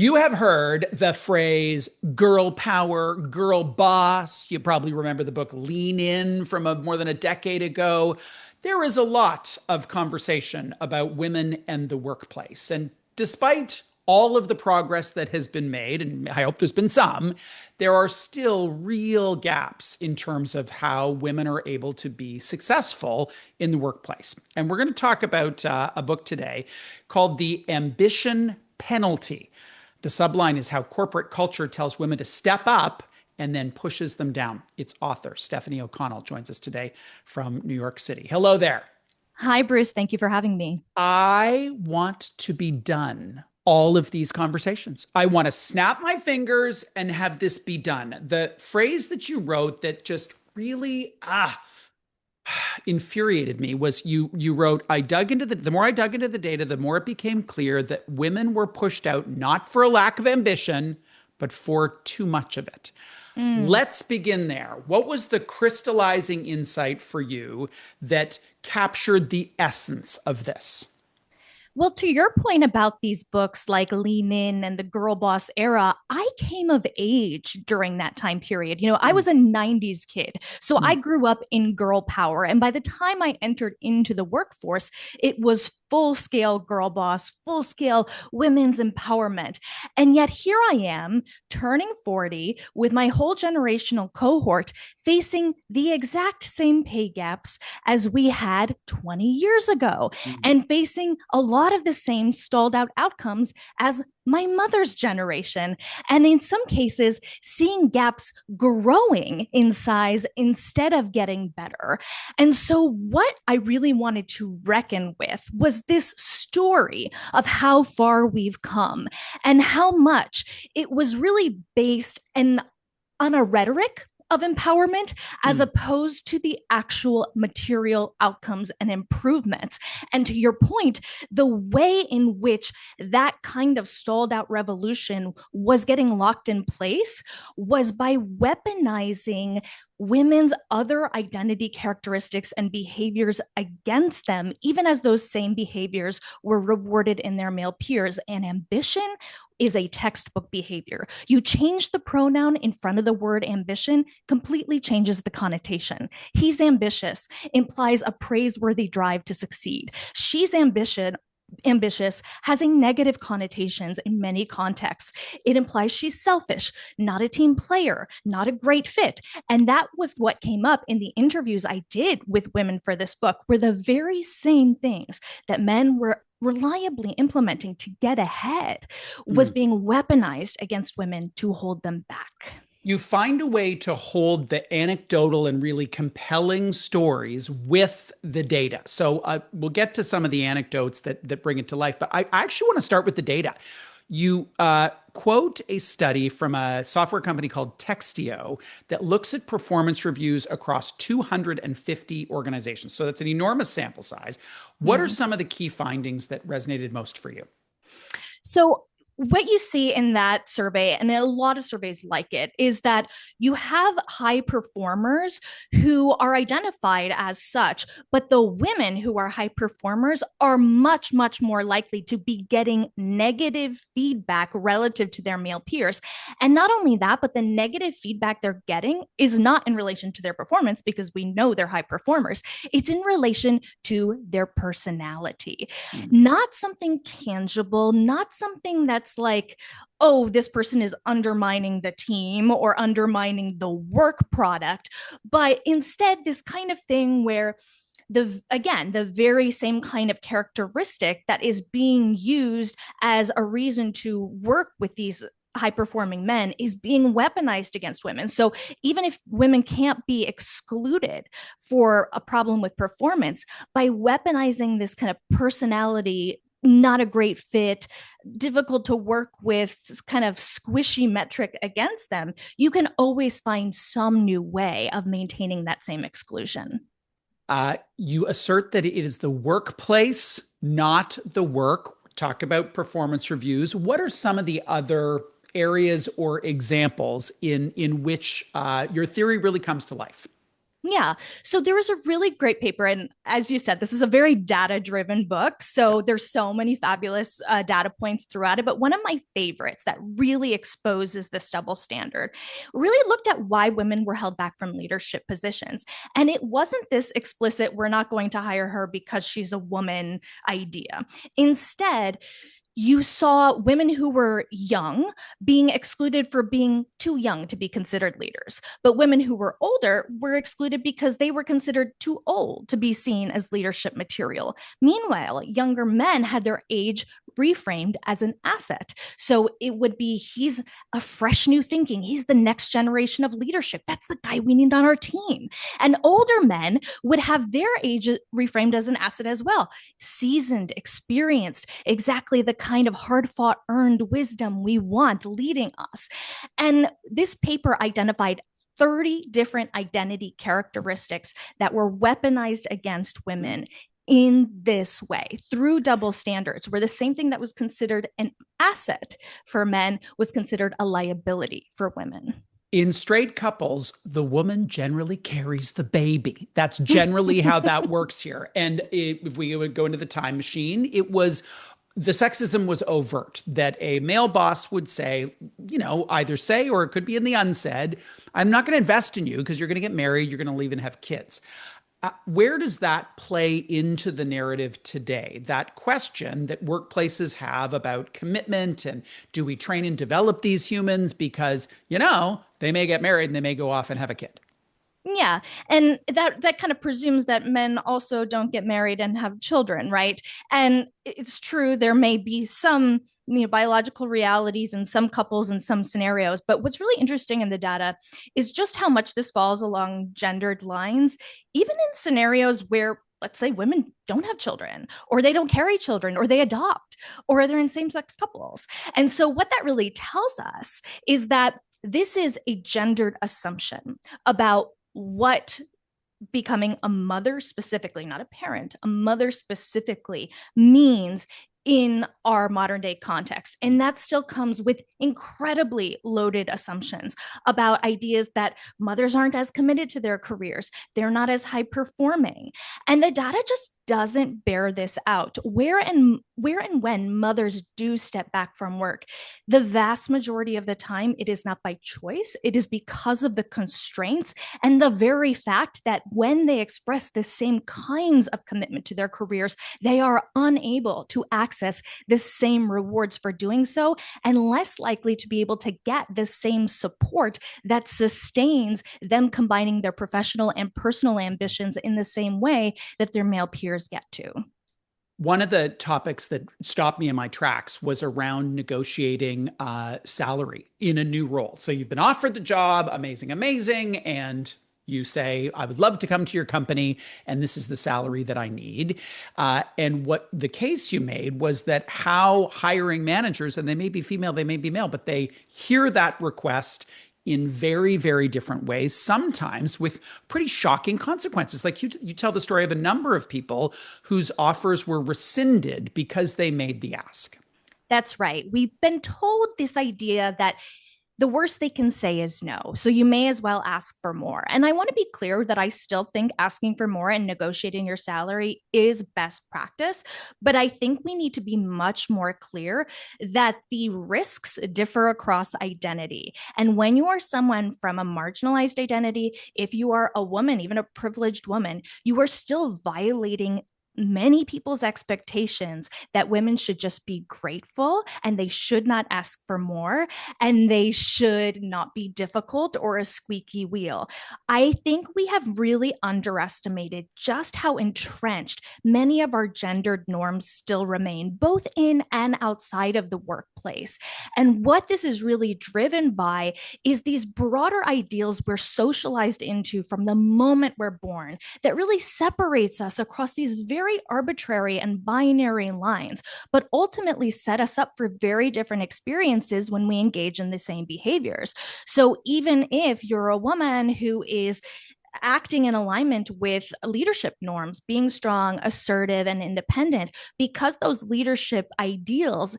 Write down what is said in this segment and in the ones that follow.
You have heard the phrase girl power, girl boss. You probably remember the book Lean In from more than a decade ago. There is a lot of conversation about women and the workplace. And despite all of the progress that has been made, and I hope there's been some, there are still real gaps in terms of how women are able to be successful in the workplace. And we're going to talk about a book today called The Ambition Penalty. The subline is how corporate culture tells women to step up and then pushes them down. Its author, Stefanie O'Connell, joins us today from New York City. Hello there. Hi, Bruce. Thank you for having me. I want to be done all of these conversations. I want to snap my fingers and have this be done. The phrase that you wrote that just really infuriated me was you wrote, I dug into the more I dug into the data, the more it became clear that women were pushed out not for a lack of ambition, but for too much of it. Mm. Let's begin there. What was the crystallizing insight for you that captured the essence of this? Well, to your point about these books like Lean In and the Girl Boss era, I came of age during that time period. I Mm, was a 90s kid. So I mm, grew up in girl power. And by the time I entered into the workforce, it was full scale girl boss, full scale women's empowerment. And yet here I am turning 40 with my whole generational cohort facing the exact same pay gaps as we had 20 years ago mm. and facing a lot of the same stalled out outcomes as my mother's generation. And in some cases, seeing gaps growing in size instead of getting better. And so, what I really wanted to reckon with was this story of how far we've come and how much it was really based on a rhetoric of empowerment as Mm. opposed to the actual material outcomes and improvements. And to your point, the way in which that kind of stalled out revolution was getting locked in place was by weaponizing women's other identity characteristics and behaviors against them, even as those same behaviors were rewarded in their male peers. And ambition is a textbook behavior. You change the pronoun in front of the word ambition, completely changes the connotation. He's ambitious implies a praiseworthy drive to succeed. She's ambitious has a negative connotations in many contexts. It implies she's selfish, not a team player, not a great fit. And that was what came up in the interviews I did with women for this book, were the very same things that men were reliably implementing to get ahead was Mm. being weaponized against women to hold them back. You find a way to hold the anecdotal and really compelling stories with the data. So we'll get to some of the anecdotes that bring it to life, but I actually want to start with the data. You quote a study from a software company called Textio that looks at performance reviews across 250 organizations. So that's an enormous sample size. What are Mm. some of the key findings that resonated most for you? So what you see in that survey, and a lot of surveys like it, is that you have high performers who are identified as such, but the women who are high performers are much, much more likely to be getting negative feedback relative to their male peers. And not only that, but the negative feedback they're getting is not in relation to their performance because we know they're high performers. It's in relation to their personality, Mm. not something tangible, not something that's like, oh, this person is undermining the team or undermining the work product, but instead, this kind of thing where the very same kind of characteristic that is being used as a reason to work with these high performing men is being weaponized against women. So even if women can't be excluded for a problem with performance, by weaponizing this kind of personality, not a great fit, difficult to work with, kind of squishy metric against them, you can always find some new way of maintaining that same exclusion. You assert that it is the workplace, not the work. Talk about performance reviews. What are some of the other areas or examples in which your theory really comes to life? Yeah. So there was a really great paper. And as you said, this is a very data driven book. Yeah. So there's so many fabulous data points throughout it. But one of my favorites that really exposes this double standard really looked at why women were held back from leadership positions. And it wasn't this explicit, we're not going to hire her because she's a woman idea. Instead, you saw women who were young being excluded for being too young to be considered leaders. But women who were older were excluded because they were considered too old to be seen as leadership material. Meanwhile, younger men had their age reframed as an asset. So it would be, he's a fresh new thinking. He's the next generation of leadership. That's the guy we need on our team. And older men would have their age reframed as an asset as well. Seasoned, experienced, exactly the kind of hard fought, earned wisdom we want leading us. And this paper identified 30 different identity characteristics that were weaponized against women in this way through double standards, where the same thing that was considered an asset for men was considered a liability for women. In straight couples, the woman generally carries the baby. That's generally how that works here. And if we would go into the time machine, it was the sexism was overt that a male boss would say, either say or it could be in the unsaid, I'm not going to invest in you because you're going to get married, you're going to leave and have kids. Where does that play into the narrative today? That question that workplaces have about commitment and do we train and develop these humans because, they may get married and they may go off and have a kid. Yeah, and that kind of presumes that men also don't get married and have children, right? And it's true there may be some biological realities in some couples in some scenarios, but what's really interesting in the data is just how much this falls along gendered lines, even in scenarios where, let's say, women don't have children or they don't carry children or they adopt or they're in same-sex couples. And so what that really tells us is that this is a gendered assumption about what becoming a mother specifically, not a parent, a mother specifically means in our modern day context. And that still comes with incredibly loaded assumptions about ideas that mothers aren't as committed to their careers, they're not as high performing. And the data just doesn't bear this out. Where and when mothers do step back from work, the vast majority of the time, it is not by choice. It is because of the constraints and the very fact that when they express the same kinds of commitment to their careers, they are unable to access the same rewards for doing so and less likely to be able to get the same support that sustains them combining their professional and personal ambitions in the same way that their male peers get to. One of the topics that stopped me in my tracks was around negotiating salary in a new role. So you've been offered the job, amazing, amazing, and you say, I would love to come to your company, and this is the salary that I need. And what the case you made was that how hiring managers, and they may be female, they may be male, but they hear that request in very, very different ways, sometimes with pretty shocking consequences. Like you tell the story of a number of people whose offers were rescinded because they made the ask. That's right. We've been told this idea that the worst they can say is no. So you may as well ask for more. And I want to be clear that I still think asking for more and negotiating your salary is best practice. But I think we need to be much more clear that the risks differ across identity. And when you are someone from a marginalized identity, if you are a woman, even a privileged woman, you are still violating many people's expectations that women should just be grateful and they should not ask for more and they should not be difficult or a squeaky wheel. I think we have really underestimated just how entrenched many of our gendered norms still remain, both in and outside of the workplace. And what this is really driven by is these broader ideals we're socialized into from the moment we're born that really separates us across these very arbitrary and binary lines, but ultimately set us up for very different experiences when we engage in the same behaviors. So even if you're a woman who is acting in alignment with leadership norms, being strong, assertive, and independent, because those leadership ideals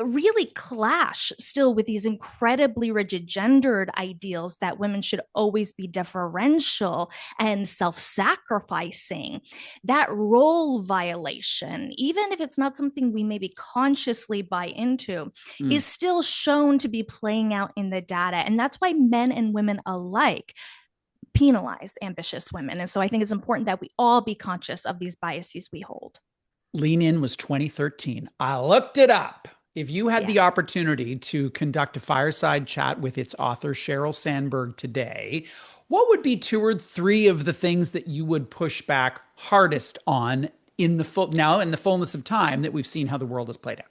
really clash still with these incredibly rigid gendered ideals that women should always be deferential and self-sacrificing. That role violation, even if it's not something we maybe consciously buy into, Mm. is still shown to be playing out in the data. And that's why men and women alike penalize ambitious women. And so I think it's important that we all be conscious of these biases we hold. Lean In was 2013. I looked it up. If you had Yeah. the opportunity to conduct a fireside chat with its author, Sheryl Sandberg, today, what would be two or three of the things that you would push back hardest on in the fullness of time that we've seen how the world has played out?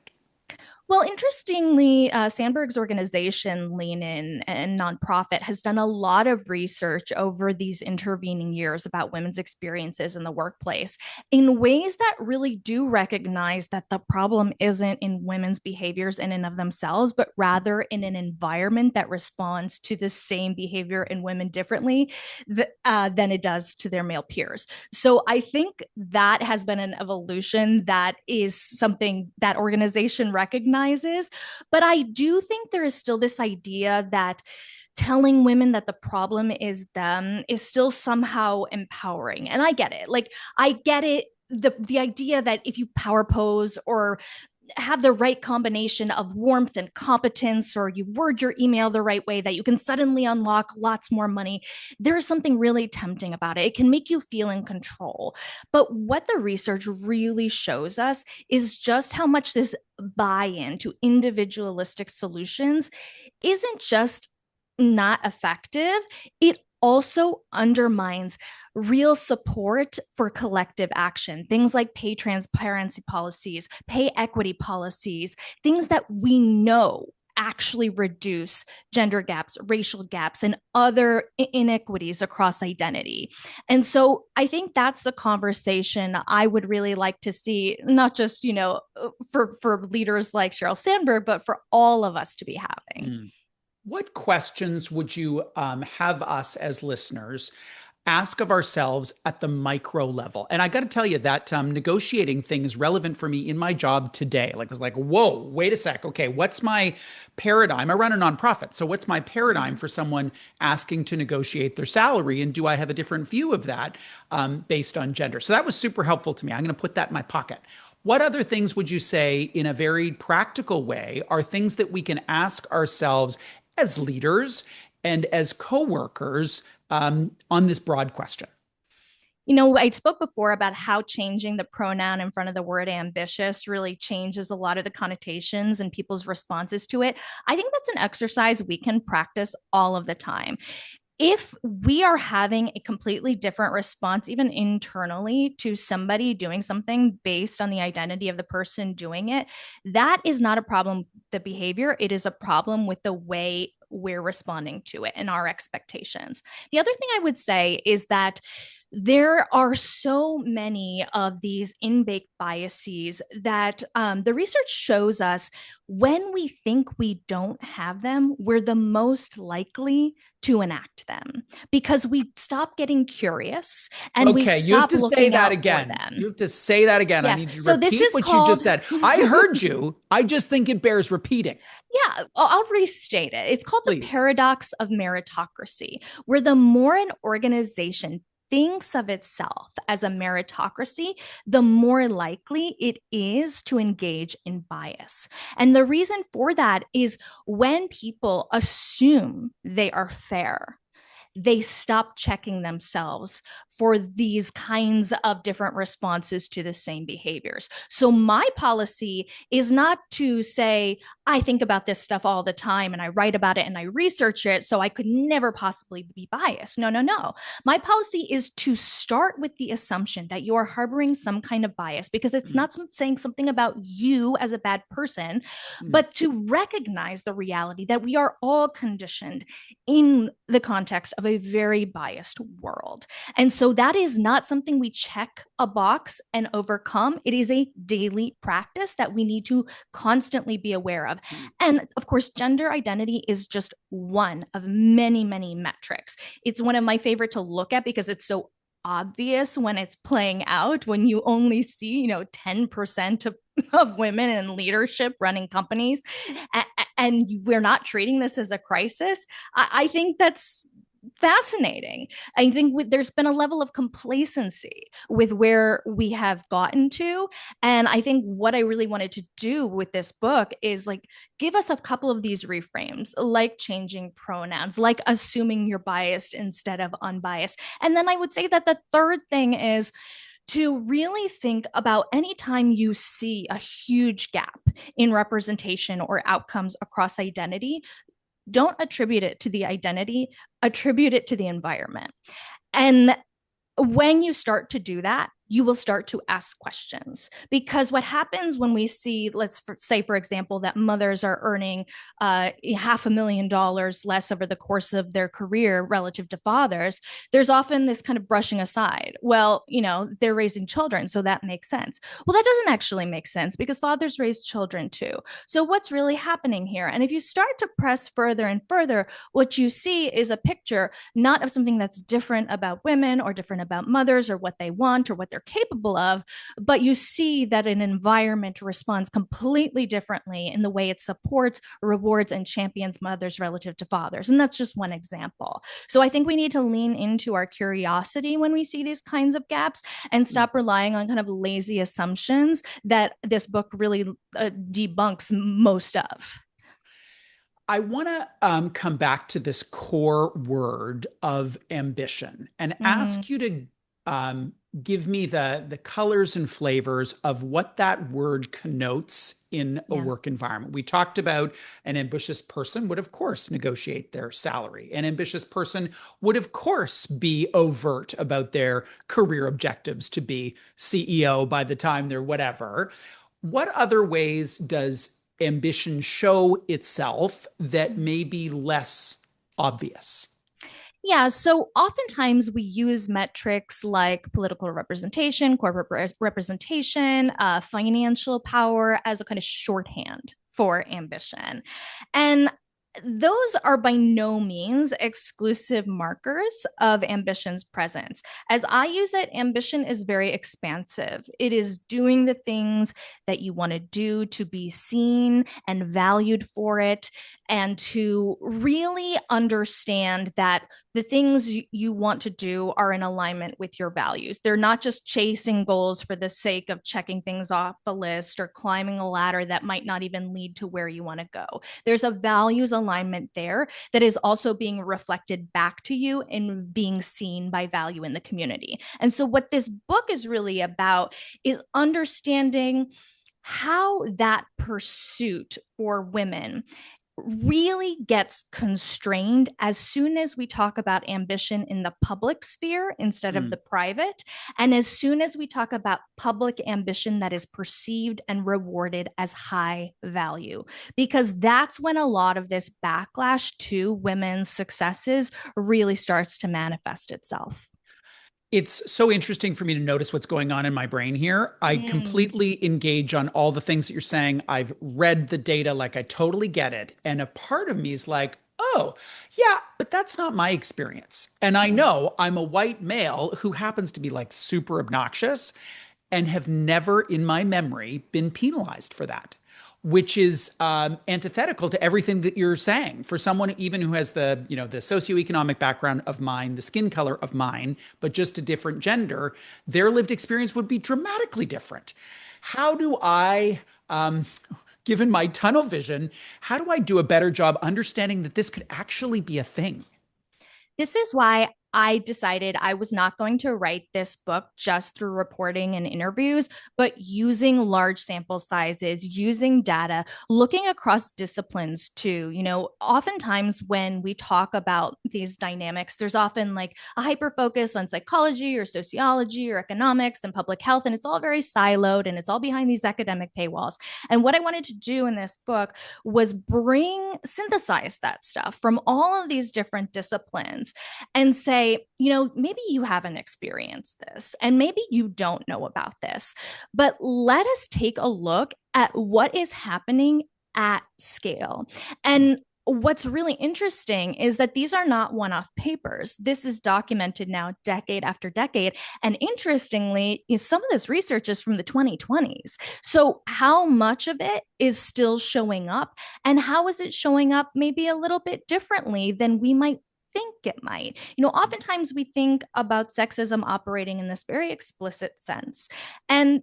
Well, interestingly, Sandberg's organization, Lean In and nonprofit, has done a lot of research over these intervening years about women's experiences in the workplace in ways that really do recognize that the problem isn't in women's behaviors in and of themselves, but rather in an environment that responds to the same behavior in women differently than it does to their male peers. So I think that has been an evolution that is something that organization recognizes. But I do think there is still this idea that telling women that the problem is them is still somehow empowering. And I get it. Like, I get it. The idea that if you power pose or have the right combination of warmth and competence, or you word your email the right way, that you can suddenly unlock lots more money. There is something really tempting about it. It can make you feel in control. But what the research really shows us is just how much this buy-in to individualistic solutions isn't just not effective, it also undermines real support for collective action. Things like pay transparency policies, pay equity policies, things that we know actually reduce gender gaps, racial gaps, and other inequities across identity. And so I think that's the conversation I would really like to see, not just, for leaders like Sheryl Sandberg, but for all of us to be having. Mm. What questions would you have us as listeners ask of ourselves at the micro level? And I got to tell you that negotiating thing is relevant for me in my job today. Like, I was like, whoa, wait a sec. Okay, what's my paradigm? I run a nonprofit. So what's my paradigm for someone asking to negotiate their salary? And do I have a different view of that based on gender? So that was super helpful to me. I'm going to put that in my pocket. What other things would you say in a very practical way are things that we can ask ourselves as leaders and as coworkers on this broad question? I spoke before about how changing the pronoun in front of the word ambitious really changes a lot of the connotations and people's responses to it. I think that's an exercise we can practice all of the time. If we are having a completely different response, even internally, to somebody doing something based on the identity of the person doing it, that is not a problem with the behavior. It is a problem with the way we're responding to it and our expectations. The other thing I would say is that there are so many of these in-baked biases that the research shows us when we think we don't have them, we're the most likely to enact them because we stop getting curious and we Okay, you have stop to say looking that out for again. them. You have to say that again. I Yes. need you to So this repeat is what you just called said. I heard you. I just think it bears repeating. Yeah, I'll restate it. It's called the Please. paradox of meritocracy, where the more an organization thinks of itself as a meritocracy, the more likely it is to engage in bias. And the reason for that is when people assume they are fair, they stop checking themselves for these kinds of different responses to the same behaviors. So my policy is not to say, I think about this stuff all the time and I write about it and I research it, so I could never possibly be biased. No, no, no. My policy is to start with the assumption that you are harboring some kind of bias because it's not saying something about you as a bad person, but to recognize the reality that we are all conditioned in the context of a very biased world. And so that is not something we check a box and overcome. It is a daily practice that we need to constantly be aware of. And of course, gender identity is just one of many, many metrics. It's one of my favorite to look at because it's so obvious when it's playing out, when you only see 10% of of women in leadership running companies, and we're not treating this as a crisis. I think that's fascinating. I think there's been a level of complacency with where we have gotten to. And I think what I really wanted to do with this book is like give us a couple of these reframes, like changing pronouns, like assuming you're biased instead of unbiased. And then I would say that the third thing is to really think about anytime you see a huge gap in representation or outcomes across identity, don't attribute it to the identity, attribute it to the environment. And when you start to do that, you will start to ask questions. Because what happens when we see, let's say, for example, that mothers are earning $500,000 less over the course of their career relative to fathers, there's often this kind of brushing aside. Well, they're raising children, so that makes sense. Well, that doesn't actually make sense because fathers raise children too. So what's really happening here? And if you start to press further and further, what you see is a picture not of something that's different about women or different about mothers or what they want or what they're capable of, but you see that an environment responds completely differently in the way it supports, rewards, and champions mothers relative to fathers. And that's just one example. So I think we need to lean into our curiosity when we see these kinds of gaps and stop relying on kind of lazy assumptions that this book really debunks most of. I want to come back to this core word of ambition and Mm, ask you to give me the colors and flavors of what that word connotes in a yeah. work environment. We talked about an ambitious person would, of course, negotiate their salary. An ambitious person would, of course, be overt about their career objectives to be CEO by the time they're whatever. What other ways does ambition show itself that may be less obvious? Yeah, so oftentimes we use metrics like political representation, corporate representation, financial power as a kind of shorthand for ambition. And those are by no means exclusive markers of ambition's presence. As I use it, ambition is very expansive. It is doing the things that you want to do to be seen and valued for it, and to really understand that the things you want to do are in alignment with your values. They're not just chasing goals for the sake of checking things off the list or climbing a ladder that might not even lead to where you want to go. There's a values alignment there that is also being reflected back to you in being seen by value in the community. And so, what this book is really about is understanding how that pursuit for women really gets constrained as soon as we talk about ambition in the public sphere instead of the Mm. private. And as soon as we talk about public ambition that is perceived and rewarded as high value, because that's when a lot of this backlash to women's successes really starts to manifest itself. It's so interesting for me to notice what's going on in my brain here. I Mm. completely engage on all the things that you're saying. I've read the data, like I totally get it. And a part of me is like, oh, yeah, but that's not my experience. And I Yeah. know I'm a white male who happens to be like super obnoxious and have never in my memory been penalized for that, which is antithetical to everything that you're saying. For someone even who has the socioeconomic background of mine, the skin color of mine, but just a different gender, their lived experience would be dramatically different. How do I, given my tunnel vision, how do I do a better job understanding that this could actually be a thing? This is why I decided I was not going to write this book just through reporting and interviews, but using large sample sizes, using data, looking across disciplines too. Oftentimes when we talk about these dynamics, there's often like a hyper focus on psychology or sociology or economics and public health, and it's all very siloed and it's all behind these academic paywalls. And what I wanted to do in this book was synthesize that stuff from all of these different disciplines and say, maybe you haven't experienced this and maybe you don't know about this, but let us take a look at what is happening at scale. And what's really interesting is that these are not one-off papers. This is documented now decade after decade. And interestingly, some of this research is from the 2020s. So how much of it is still showing up? And how is it showing up maybe a little bit differently than we might think it might? Oftentimes we think about sexism operating in this very explicit sense. And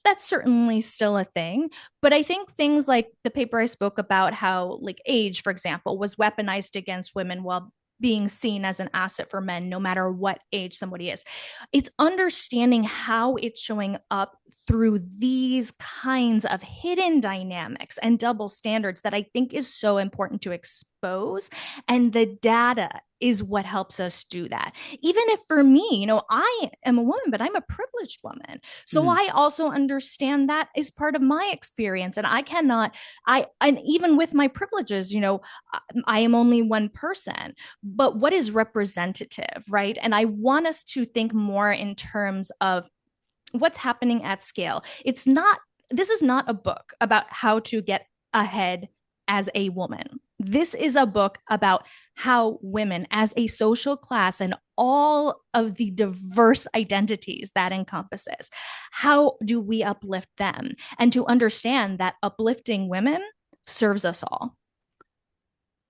that's certainly still a thing. But I think things like the paper I spoke about, how like age, for example, was weaponized against women while being seen as an asset for men, no matter what age somebody is. It's understanding how it's showing up through these kinds of hidden dynamics and double standards that I think is so important to expose. And the data is what helps us do that. Even if for me, I am a woman, but I'm a privileged woman. So I also understand that is part of my experience. And and even with my privileges, I am only one person, but what is representative, right? And I want us to think more in terms of what's happening at scale. This is not a book about how to get ahead as a woman. This is a book about how women as a social class and all of the diverse identities that encompasses, how do we uplift them? And to understand that uplifting women serves us all.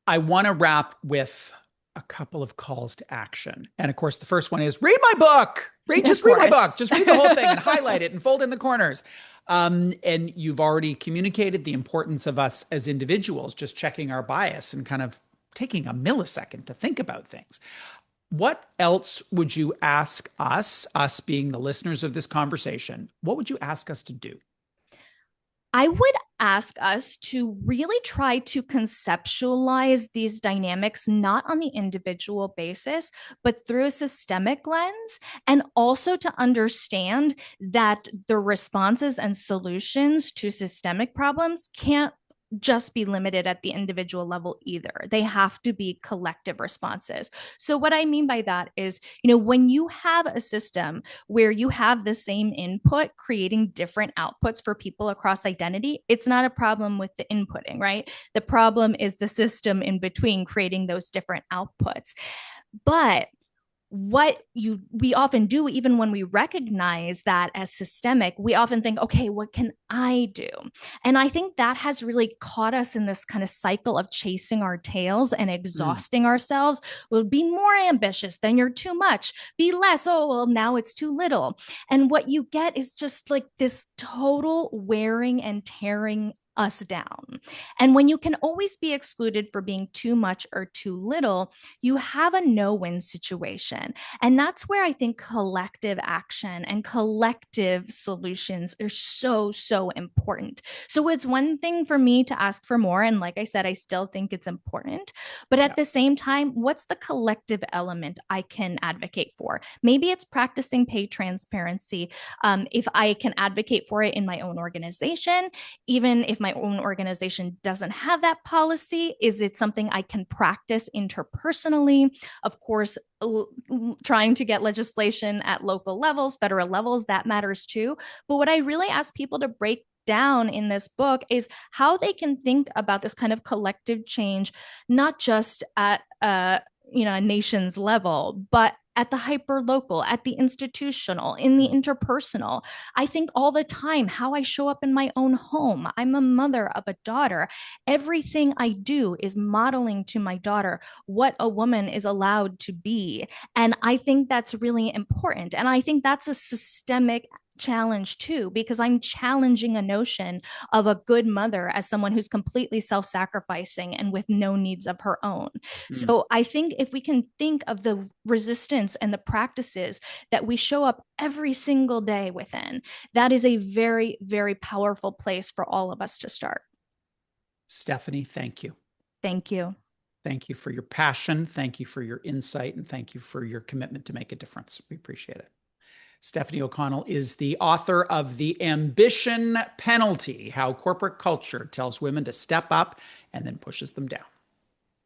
I want to wrap with a couple of calls to action. And of course, the first one is read my book. Just read my book. Just read the whole thing and highlight it and fold in the corners. And you've already communicated the importance of us as individuals, just checking our bias and kind of taking a millisecond to think about things. What else would you ask us being the listeners of this conversation, what would you ask us to do? I would ask us to really try to conceptualize these dynamics not on the individual basis, but through a systemic lens, and also to understand that the responses and solutions to systemic problems can't just be limited at the individual level either. They have to be collective responses. So what I mean by that is, when you have a system where you have the same input creating different outputs for people across identity, it's not a problem with the inputting, right? The problem is the system in between creating those different outputs. But we often do, even when we recognize that as systemic, we often think, okay, what can I do? And I think that has really caught us in this kind of cycle of chasing our tails and exhausting ourselves. We'll be more ambitious, then you're too much. Be less, oh, well, now it's too little. And what you get is just like this total wearing and tearing us down. And when you can always be excluded for being too much or too little, you have a no-win situation. And that's where I think collective action and collective solutions are so, so important. So it's one thing for me to ask for more. And like I said, I still think it's important. But at the same time, what's the collective element I can advocate for? Maybe it's practicing pay transparency. If I can advocate for it in my own organization, even if my own organization doesn't have that policy, is it something I can practice interpersonally? Of course, trying to get legislation at local levels, federal levels, that matters too. But what I really ask people to break down in this book is how they can think about this kind of collective change, not just at a nation's level, but at the hyper local, at the institutional, in the interpersonal. I think all the time how I show up in my own home. I'm a mother of a daughter. Everything I do is modeling to my daughter what a woman is allowed to be. And I think that's really important. And I think that's a systemic challenge too, because I'm challenging a notion of a good mother as someone who's completely self-sacrificing and with no needs of her own. So I think if we can think of the resistance and the practices that we show up every single day within, that is a very, very powerful place for all of us to start. Stefanie, thank you. Thank you. Thank you for your passion. Thank you for your insight. And thank you for your commitment to make a difference. We appreciate it. Stefanie O'Connell is the author of The Ambition Penalty: How Corporate Culture Tells Women to Step Up and Then Pushes Them Down.